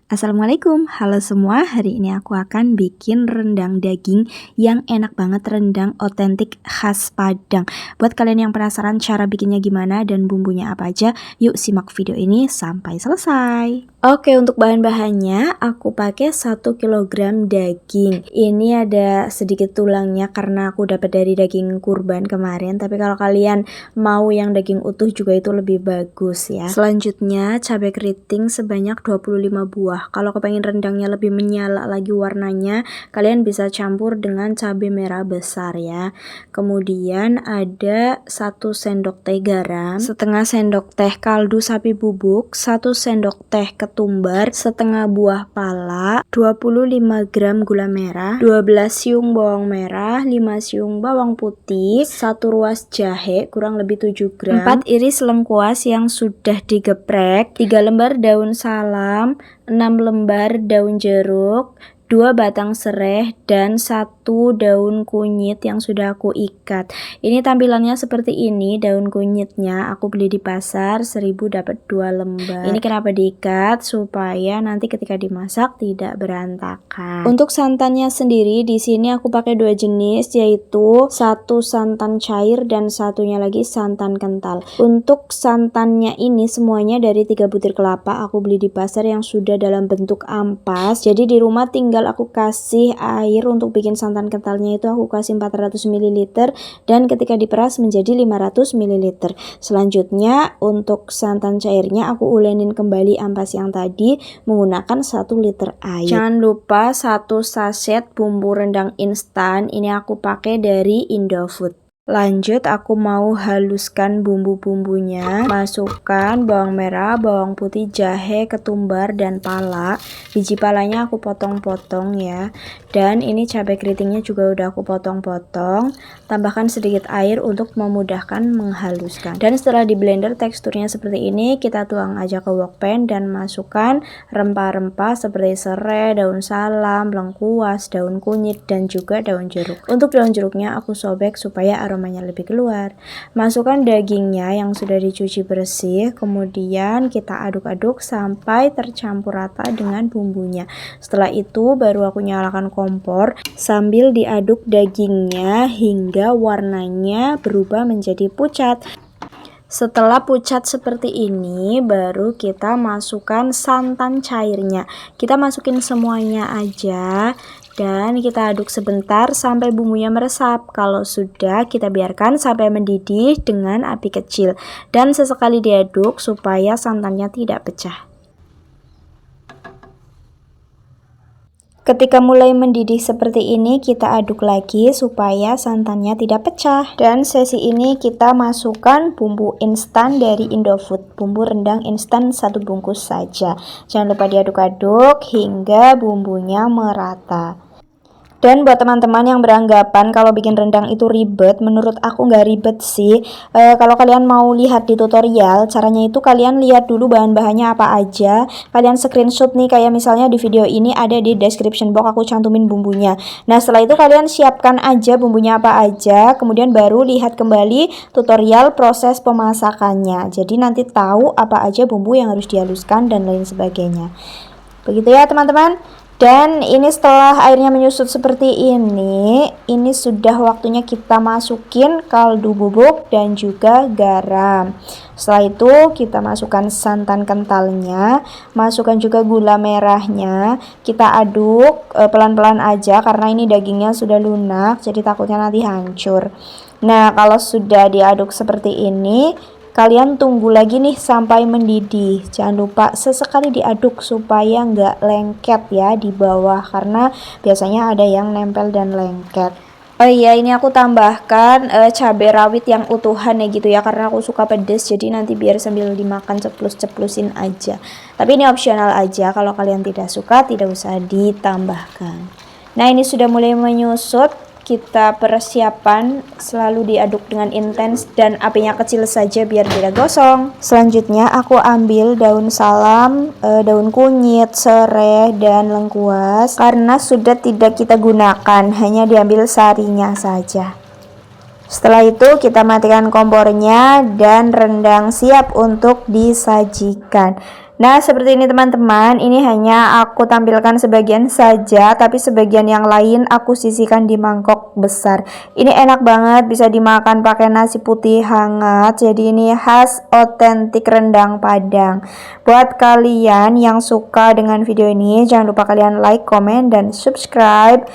Assalamualaikum, halo semua. Hari ini aku akan bikin rendang daging yang enak banget, rendang otentik khas Padang. Buat kalian yang penasaran cara bikinnya gimana dan bumbunya apa aja, yuk simak video ini sampai selesai. Oke, untuk bahan-bahannya aku pakai 1 kg daging. Ini ada sedikit tulangnya karena aku dapat dari daging kurban kemarin, tapi kalau kalian mau yang daging utuh juga itu lebih bagus ya. Selanjutnya cabai keriting sebanyak 25 buah. Kalau kepengen rendangnya lebih menyala lagi warnanya, kalian bisa campur dengan cabai merah besar ya. Kemudian ada 1 sendok teh garam, setengah sendok teh kaldu sapi bubuk, 1 sendok teh ketumbar, setengah buah pala, 25 gram gula merah, 12 siung bawang merah, 5 siung bawang putih, 1 ruas jahe kurang lebih 7 gram, 4 iris lengkuas yang sudah digeprek, 3 lembar daun salam, 6 lembar daun jeruk, 2 batang serai, dan 1 daun kunyit yang sudah aku ikat. Ini tampilannya seperti ini, daun kunyitnya aku beli di pasar, 1000 dapat 2 lembar. Ini kenapa diikat? Supaya nanti ketika dimasak tidak berantakan. Untuk santannya sendiri di sini aku pakai 2 jenis, yaitu 1 santan cair dan satunya lagi santan kental. Untuk santannya ini semuanya dari 3 butir kelapa, aku beli di pasar yang sudah dalam bentuk ampas. Jadi di rumah tinggal aku kasih air untuk bikin santan kentalnya, itu aku kasih 400 ml dan ketika diperas menjadi 500 ml. Selanjutnya untuk santan cairnya aku ulenin kembali ampas yang tadi menggunakan 1 liter air. Jangan lupa 1 saset bumbu rendang instan, ini aku pakai dari Indofood. Lanjut aku mau haluskan bumbu-bumbunya. Masukkan bawang merah, bawang putih, jahe, ketumbar, dan pala. Biji palanya aku potong-potong ya. Dan ini cabai keritingnya juga udah aku potong-potong. Tambahkan sedikit air untuk memudahkan menghaluskan. Dan setelah di blender teksturnya seperti ini, kita tuang aja ke wok pan dan masukkan rempah-rempah seperti serai, daun salam, lengkuas, daun kunyit, dan juga daun jeruk. Untuk daun jeruknya aku sobek supaya aromanya lebih keluar. Masukkan dagingnya yang sudah dicuci bersih, kemudian kita aduk-aduk sampai tercampur rata dengan bumbunya. Setelah itu baru aku nyalakan kompor sambil diaduk dagingnya hingga warnanya berubah menjadi pucat. Setelah pucat seperti ini, baru kita masukkan santan cairnya. Kita masukin semuanya aja dan kita aduk sebentar sampai bumbunya meresap. Kalau sudah, kita biarkan sampai mendidih dengan api kecil dan sesekali diaduk supaya santannya tidak pecah. Ketika mulai mendidih seperti ini, kita aduk lagi supaya santannya tidak pecah. Dan sesi ini kita masukkan bumbu instan dari Indofood, bumbu rendang instan 1 bungkus saja. Jangan lupa diaduk-aduk hingga bumbunya merata. Dan buat teman-teman yang beranggapan kalau bikin rendang itu ribet, menurut aku nggak ribet sih. Kalau kalian mau lihat di tutorial, caranya itu kalian lihat dulu bahan-bahannya apa aja. Kalian screenshot nih, kayak misalnya di video ini ada di description box aku cantumin bumbunya. Nah setelah itu kalian siapkan aja bumbunya apa aja, kemudian baru lihat kembali tutorial proses pemasakannya. Jadi nanti tahu apa aja bumbu yang harus dihaluskan dan lain sebagainya. Begitu ya teman-teman. Dan ini setelah airnya menyusut seperti ini sudah waktunya kita masukin kaldu bubuk dan juga garam. Setelah itu kita masukkan santan kentalnya, masukkan juga gula merahnya. Kita aduk pelan-pelan aja karena ini dagingnya sudah lunak, jadi takutnya nanti hancur. Nah kalau sudah diaduk seperti ini, kalian tunggu lagi nih sampai mendidih. Jangan lupa sesekali diaduk supaya nggak lengket ya di bawah, karena biasanya ada yang nempel dan lengket. Oh iya, ini aku tambahkan cabai rawit yang utuhan ya gitu ya, karena aku suka pedes, jadi nanti biar sambil dimakan ceplus-ceplusin aja. Tapi ini opsional aja, kalau kalian tidak suka tidak usah ditambahkan. Nah ini sudah mulai menyusut. Kita persiapan selalu diaduk dengan intens dan apinya kecil saja biar tidak gosong. Selanjutnya aku ambil daun salam, daun kunyit, serai, dan lengkuas karena sudah tidak kita gunakan, hanya diambil sarinya saja. Setelah itu kita matikan kompornya dan rendang siap untuk disajikan. Nah, seperti ini teman-teman, ini hanya aku tampilkan sebagian saja, tapi sebagian yang lain aku sisihkan di mangkok besar. Ini enak banget, bisa dimakan pakai nasi putih hangat. Jadi ini khas otentik rendang Padang. Buat kalian yang suka dengan video ini, jangan lupa kalian like, komen, dan subscribe.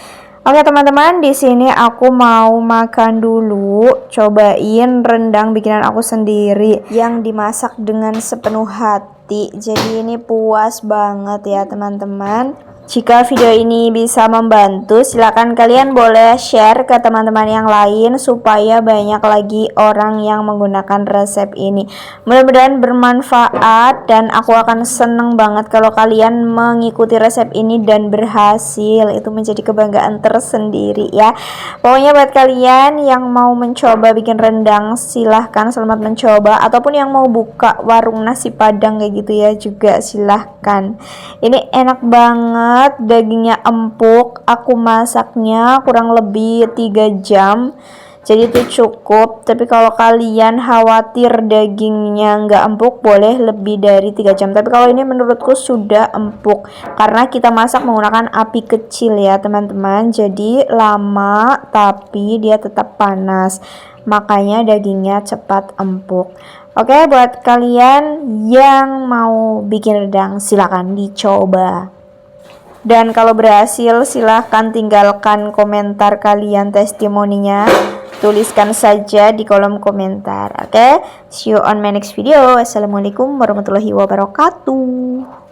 Oke teman-teman, di sini aku mau makan dulu, cobain rendang bikinan aku sendiri yang dimasak dengan sepenuh hati. Jadi ini puas banget ya teman-teman. Jika video ini bisa membantu, silakan kalian boleh share ke teman-teman yang lain supaya banyak lagi orang yang menggunakan resep ini. Mudah-mudahan bermanfaat dan aku akan seneng banget kalau kalian mengikuti resep ini dan berhasil. Itu menjadi kebanggaan tersendiri ya. Pokoknya buat kalian yang mau mencoba bikin rendang, silahkan selamat mencoba. Ataupun yang mau buka warung nasi Padang kayak gitu ya, juga silahkan. Ini enak banget, dagingnya empuk. Aku masaknya kurang lebih 3 jam, jadi itu cukup. Tapi kalau kalian khawatir dagingnya nggak empuk, boleh lebih dari 3 jam. Tapi kalau ini menurutku sudah empuk karena kita masak menggunakan api kecil ya teman-teman. Jadi lama tapi dia tetap panas, makanya dagingnya cepat empuk. Oke, buat kalian yang mau bikin rendang silakan dicoba. Dan kalau berhasil, silahkan tinggalkan komentar kalian, testimoninya. Tuliskan saja di kolom komentar. Oke, see you on my next video. Assalamualaikum warahmatullahi wabarakatuh.